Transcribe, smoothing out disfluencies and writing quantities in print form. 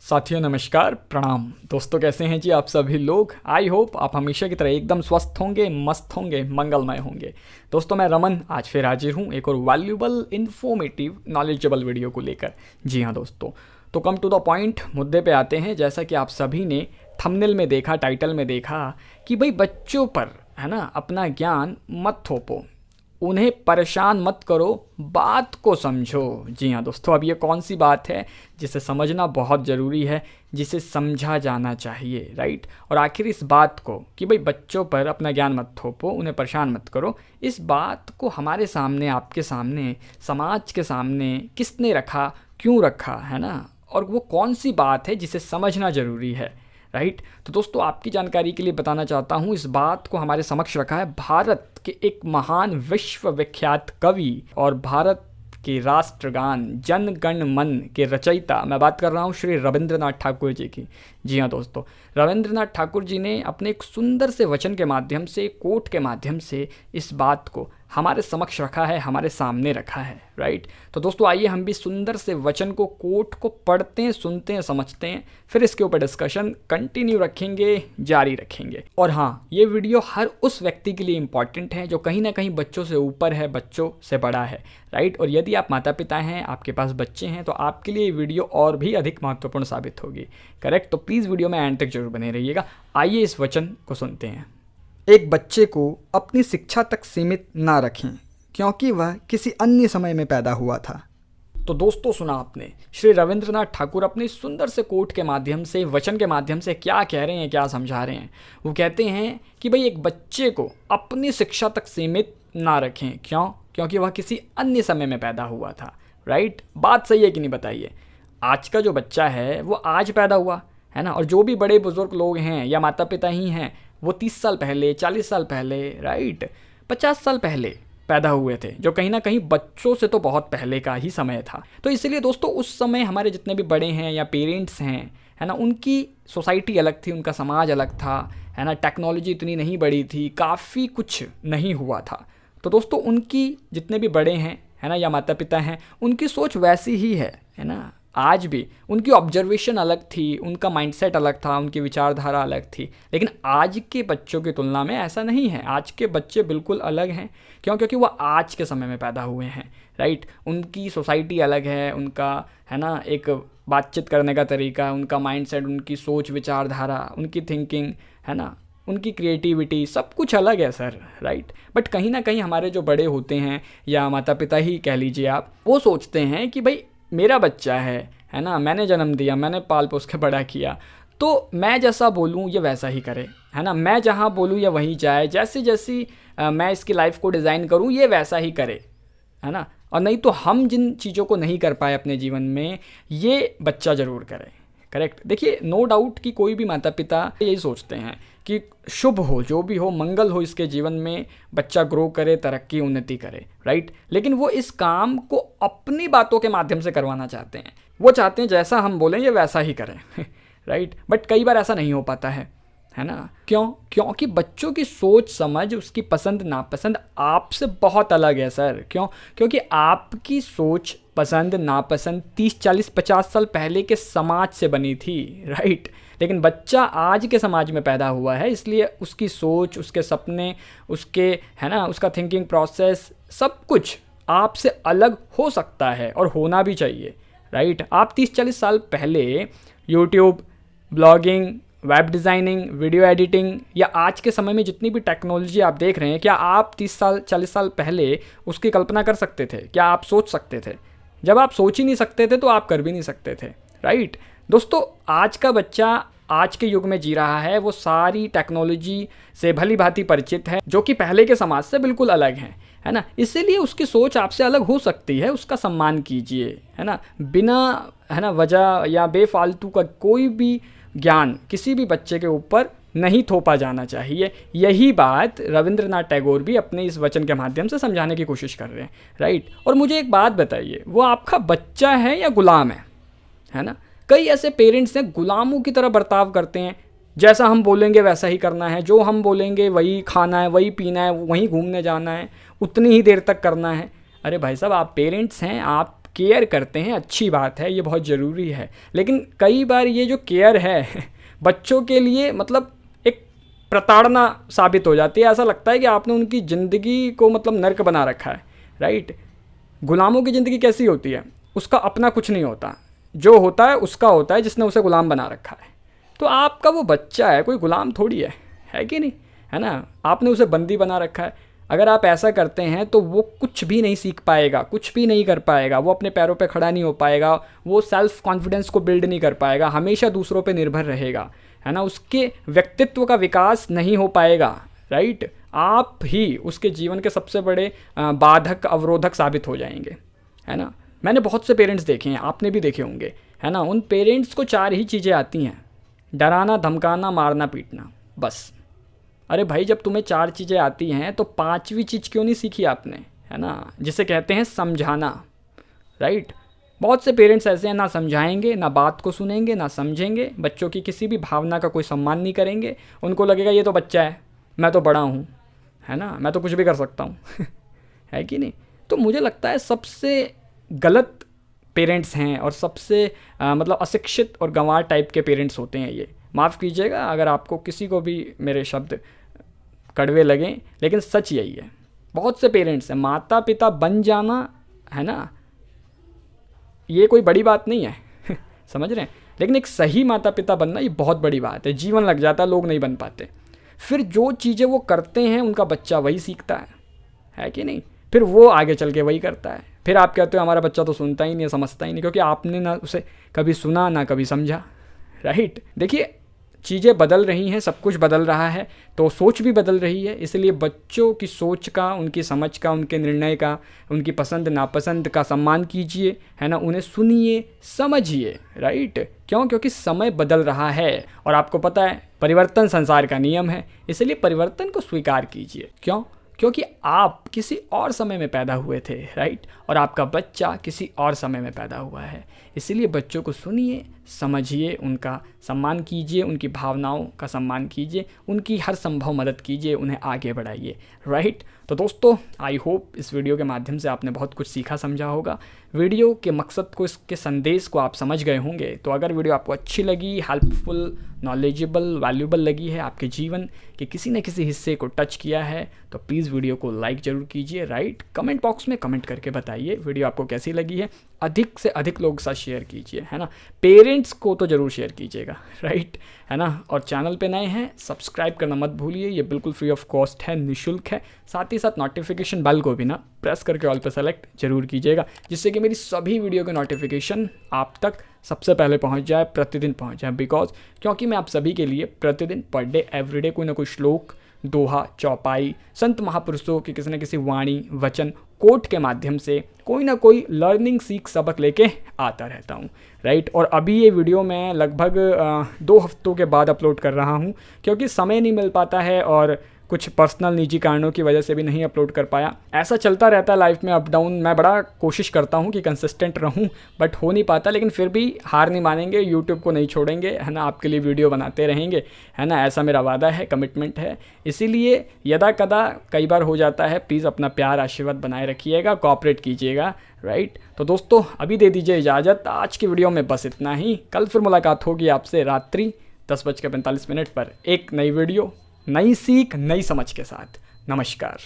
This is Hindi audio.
साथियों नमस्कार, प्रणाम। दोस्तों कैसे हैं जी आप सभी लोग। आई होप आप हमेशा की तरह एकदम स्वस्थ होंगे, मस्त होंगे, मंगलमय होंगे। दोस्तों मैं रमन आज फिर हाजिर हूँ एक और वैल्यूबल, इन्फॉर्मेटिव, नॉलेजेबल वीडियो को लेकर। जी हाँ दोस्तों, तो कम टू द पॉइंट मुद्दे पे आते हैं। जैसा कि आप सभी ने थंबनेल में देखा, टाइटल में देखा कि भाई बच्चों पर है ना अपना ज्ञान मत थोपो, उन्हें परेशान मत करो, बात को समझो। जी हाँ दोस्तों, अब ये कौन सी बात है जिसे समझना बहुत ज़रूरी है, जिसे समझा जाना चाहिए, राइट। और आखिर इस बात को कि भाई बच्चों पर अपना ज्ञान मत थोपो, उन्हें परेशान मत करो, इस बात को हमारे सामने, आपके सामने, समाज के सामने किसने रखा, क्यों रखा, है ना। और वो कौन सी बात है जिसे समझना ज़रूरी है, राइट। तो दोस्तों आपकी जानकारी के लिए बताना चाहता हूँ, इस बात को हमारे समक्ष रखा है भारत के एक महान विश्व विख्यात कवि और भारत के राष्ट्रगान जन गण मन के रचयिता, मैं बात कर रहा हूँ श्री रविंद्रनाथ ठाकुर जी की। जी हाँ दोस्तों, रविंद्रनाथ ठाकुर जी ने अपने एक सुंदर से वचन के माध्यम से, कोट के माध्यम से इस बात को हमारे समक्ष रखा है, हमारे सामने रखा है, राइट। तो दोस्तों आइए हम भी सुंदर से वचन को, कोट को पढ़ते हैं, सुनते हैं, समझते हैं, फिर इसके ऊपर डिस्कशन कंटिन्यू रखेंगे, जारी रखेंगे। और हाँ, ये वीडियो हर उस व्यक्ति के लिए इंपॉर्टेंट है जो कहीं ना कहीं बच्चों से ऊपर है, बच्चों से बड़ा है, राइट। और यदि आप माता पिता हैं, आपके पास बच्चे हैं, तो आपके लिए ये वीडियो और भी अधिक महत्वपूर्ण साबित होगी, करेक्ट। तो प्लीज़ वीडियो में एंड तक जरूर बने रहिएगा। आइए इस वचन को सुनते हैं। एक बच्चे को अपनी शिक्षा तक सीमित ना रखें, क्योंकि वह किसी अन्य समय में पैदा हुआ था। तो दोस्तों सुना आपने, श्री रविंद्रनाथ ठाकुर अपने सुंदर से कोट के माध्यम से, वचन के माध्यम से क्या कह रहे हैं, क्या समझा रहे हैं। वो कहते हैं कि भाई एक बच्चे को अपनी शिक्षा तक सीमित ना रखें। क्यों? क्योंकि वह किसी अन्य समय में पैदा हुआ था, राइट। बात सही है कि नहीं बताइए। आज का जो बच्चा है वो आज पैदा हुआ है ना, और जो भी बड़े बुजुर्ग लोग हैं या माता पिता ही हैं, वो 30 साल पहले, 40 साल पहले, राइट, 50 साल पहले पैदा हुए थे, जो कहीं ना कहीं बच्चों से तो बहुत पहले का ही समय था। तो इसलिए दोस्तों उस समय हमारे जितने भी बड़े हैं या पेरेंट्स हैं, है ना, उनकी सोसाइटी अलग थी, उनका समाज अलग था, है ना। टेक्नोलॉजी इतनी नहीं बढ़ी थी, काफ़ी कुछ नहीं हुआ था। तो दोस्तों उनकी जितने भी बड़े हैं, है ना, या माता पिता हैं, उनकी सोच वैसी ही है ना। आज भी उनकी ऑब्जर्वेशन अलग थी, उनका माइंडसेट अलग था, उनकी विचारधारा अलग थी। लेकिन आज के बच्चों की तुलना में ऐसा नहीं है। आज के बच्चे बिल्कुल अलग हैं। क्यों? क्योंकि वो आज के समय में पैदा हुए हैं, राइट। उनकी सोसाइटी अलग है, उनका, है ना, एक बातचीत करने का तरीका, उनका माइंडसेट, उनकी सोच विचारधारा, उनकी थिंकिंग, है ना, उनकी क्रिएटिविटी, सब कुछ अलग है सर, राइट। बट कहीं ना कहीं हमारे जो बड़े होते हैं, या माता पिता ही कह लीजिए आप, वो सोचते हैं कि भाई मेरा बच्चा है ना, मैंने जन्म दिया, मैंने पाल पोस के बड़ा किया, तो मैं जैसा बोलूँ ये वैसा ही करे, है ना। मैं जहाँ बोलूँ ये वहीं जाए, जैसी जैसी मैं इसकी लाइफ को डिज़ाइन करूँ ये वैसा ही करे, है ना। और नहीं तो हम जिन चीज़ों को नहीं कर पाए अपने जीवन में, ये बच्चा ज़रूर करे, करेक्ट। देखिए नो डाउट कि कोई भी माता पिता यही सोचते हैं कि शुभ हो, जो भी हो, मंगल हो इसके जीवन में, बच्चा ग्रो करे, तरक्की, उन्नति करे, राइट। लेकिन वो इस काम को अपनी बातों के माध्यम से करवाना चाहते हैं। वो चाहते हैं जैसा हम बोलें ये वैसा ही करें राइट। बट कई बार ऐसा नहीं हो पाता है ना। क्यों? क्योंकि बच्चों की सोच समझ, उसकी पसंद नापसंद आपसे बहुत अलग है सर। क्यों? क्योंकि आपकी सोच, पसंद नापसंद 30, 40, 50 साल पहले के समाज से बनी थी, राइट। लेकिन बच्चा आज के समाज में पैदा हुआ है, इसलिए उसकी सोच, उसके सपने, उसके, है ना, उसका थिंकिंग प्रोसेस, सब कुछ आपसे अलग हो सकता है और होना भी चाहिए, राइट। आप 30-40 साल पहले YouTube, blogging, web designing, video editing, या आज के समय में जितनी भी टेक्नोलॉजी आप देख रहे हैं, क्या आप 30 साल 40 साल पहले उसकी कल्पना कर सकते थे? क्या आप सोच सकते थे? जब आप सोच ही नहीं सकते थे तो आप कर भी नहीं सकते थे, राइट। दोस्तों आज का बच्चा आज के युग में जी रहा है, वो सारी टेक्नोलॉजी से भली भांति परिचित है, जो कि पहले के समाज से बिल्कुल अलग है ना। इसीलिए उसकी सोच आपसे अलग हो सकती है, उसका सम्मान कीजिए, है ना। बिना, है ना, वजह या बेफालतू का कोई भी ज्ञान किसी भी बच्चे के ऊपर नहीं थोपा जाना चाहिए। यही बात रविंद्रनाथ टैगोर भी अपने इस वचन के माध्यम से समझाने की कोशिश कर रहे हैं, राइट। और मुझे एक बात बताइए, वो आपका बच्चा है या गुलाम है ना। कई ऐसे पेरेंट्स हैं गुलामों की तरह बर्ताव करते हैं, जैसा हम बोलेंगे वैसा ही करना है, जो हम बोलेंगे वही खाना है, वही पीना है, वहीं घूमने जाना है, उतनी ही देर तक करना है। अरे भाई साहब, आप पेरेंट्स हैं, आप केयर करते हैं, अच्छी बात है, ये बहुत ज़रूरी है। लेकिन कई बार ये जो केयर है बच्चों के लिए मतलब एक प्रताड़ना साबित हो जाती है। ऐसा लगता है कि आपने उनकी ज़िंदगी को मतलब नर्क बना रखा है, राइट। गुलामों की ज़िंदगी कैसी होती है? उसका अपना कुछ नहीं होता, जो होता है उसका होता है जिसने उसे गुलाम बना रखा है। तो आपका वो बच्चा है, कोई गुलाम थोड़ी है कि नहीं, है ना। आपने उसे बंदी बना रखा है। अगर आप ऐसा करते हैं तो वो कुछ भी नहीं सीख पाएगा, कुछ भी नहीं कर पाएगा, वो अपने पैरों पे खड़ा नहीं हो पाएगा, वो सेल्फ कॉन्फिडेंस को बिल्ड नहीं कर पाएगा, हमेशा दूसरों पे निर्भर रहेगा, है ना। उसके व्यक्तित्व का विकास नहीं हो पाएगा, राइट। आप ही उसके जीवन के सबसे बड़े बाधक, अवरोधक साबित हो जाएंगे, है ना। मैंने बहुत से पेरेंट्स देखे हैं, आपने भी देखे होंगे, है ना। उन पेरेंट्स को 4 ही चीज़ें आती हैं: डराना, धमकाना, मारना, पीटना, बस। अरे भाई, जब तुम्हें 4 चीज़ें आती हैं तो 5वीं चीज़ क्यों नहीं सीखी आपने, है ना, जिसे कहते हैं समझाना, राइट। बहुत से पेरेंट्स ऐसे हैं, ना समझाएंगे, ना बात को सुनेंगे, ना समझेंगे, बच्चों की किसी भी भावना का कोई सम्मान नहीं करेंगे। उनको लगेगा ये तो बच्चा है, मैं तो बड़ा हूँ, है ना, मैं तो कुछ भी कर सकता हूँ है कि नहीं। तो मुझे लगता है सबसे गलत पेरेंट्स हैं और सबसे मतलब अशिक्षित और गंवार टाइप के पेरेंट्स होते हैं ये। माफ़ कीजिएगा अगर आपको किसी को भी मेरे शब्द कड़वे लगें, लेकिन सच यही है। बहुत से पेरेंट्स हैं, माता पिता बन जाना, है ना, ये कोई बड़ी बात नहीं है समझ रहे हैं। लेकिन एक सही माता पिता बनना ये बहुत बड़ी बात है। जीवन लग जाता है, लोग नहीं बन पाते। फिर जो चीज़ें वो करते हैं उनका बच्चा वही सीखता है कि नहीं। फिर वो आगे चल के वही करता है। फिर आप कहते हो हमारा बच्चा तो सुनता ही नहीं, समझता ही नहीं, क्योंकि आपने ना उसे कभी सुना ना कभी समझा, राइट। देखिए, चीज़ें बदल रही हैं, सब कुछ बदल रहा है, तो सोच भी बदल रही है। इसलिए बच्चों की सोच का, उनकी समझ का, उनके निर्णय का, उनकी पसंद नापसंद का सम्मान कीजिए, है ना। उन्हें सुनिए, समझिए, राइट। क्यों? क्योंकि समय बदल रहा है और आपको पता है परिवर्तन संसार का नियम है। इसलिए परिवर्तन को स्वीकार कीजिए। क्यों? क्योंकि आप किसी और समय में पैदा हुए थे, राइट, और आपका बच्चा किसी और समय में पैदा हुआ है। इसीलिए बच्चों को सुनिए, समझिए, उनका सम्मान कीजिए, उनकी भावनाओं का सम्मान कीजिए, उनकी हर संभव मदद कीजिए, उन्हें आगे बढ़ाइए, राइट। तो दोस्तों, आई होप इस वीडियो के माध्यम से आपने बहुत कुछ सीखा, समझा होगा। वीडियो के मकसद को, इसके संदेश को आप समझ गए होंगे। तो अगर वीडियो आपको अच्छी लगी, हेल्पफुल, नॉलेजेबल, वैल्यूबल लगी है, आपके जीवन के किसी न किसी हिस्से को टच किया है, तो प्लीज़ वीडियो को लाइक ज़रूर कीजिए, राइट। कमेंट बॉक्स में कमेंट करके बताइए वीडियो आपको कैसी लगी है। अधिक से अधिक लोगों के साथ शेयर कीजिए, है ना। पेरेंट्स को तो ज़रूर शेयर कीजिएगा, राइट, है ना। और चैनल पे नए हैं, सब्सक्राइब करना मत भूलिए, ये बिल्कुल फ्री ऑफ कॉस्ट है, निःशुल्क है। साथ ही साथ नोटिफिकेशन बेल को भी ना प्रेस करके ऑल पे सेलेक्ट जरूर कीजिएगा, जिससे कि मेरी सभी वीडियो के नोटिफिकेशन आप तक सबसे पहले पहुंच जाए, प्रतिदिन पहुंच जाए। क्योंकि मैं आप सभी के लिए प्रतिदिन, पर डे, एवरीडे कोई ना कोई श्लोक, दोहा, चौपाई, संत महापुरुषों की किसी न किसी वाणी, वचन, कोट के माध्यम से कोई ना कोई लर्निंग, सीख, सबक लेके आता रहता हूँ, राइट। और अभी ये वीडियो मैं लगभग 2 हफ्तों के बाद अपलोड कर रहा हूँ, क्योंकि समय नहीं मिल पाता है और कुछ पर्सनल निजी कारणों की वजह से भी नहीं अपलोड कर पाया। ऐसा चलता रहता है लाइफ में, अप डाउन। मैं बड़ा कोशिश करता हूँ कि कंसिस्टेंट रहूँ, बट हो नहीं पाता। लेकिन फिर भी हार नहीं मानेंगे, यूट्यूब को नहीं छोड़ेंगे, है ना। आपके लिए वीडियो बनाते रहेंगे, है ना। ऐसा मेरा वादा है, कमिटमेंट है। इसीलिए यदा कदा कई बार हो जाता है। प्लीज़ अपना प्यार, आशीर्वाद बनाए रखिएगा, कोऑपरेट कीजिएगा, राइट। तो दोस्तों, अभी दे दीजिए इजाज़त। आज की वीडियो में बस इतना ही। कल फिर मुलाकात होगी आपसे रात्रि 10:45 पर एक नई वीडियो, नई सीख, नई समझ के साथ। नमस्कार।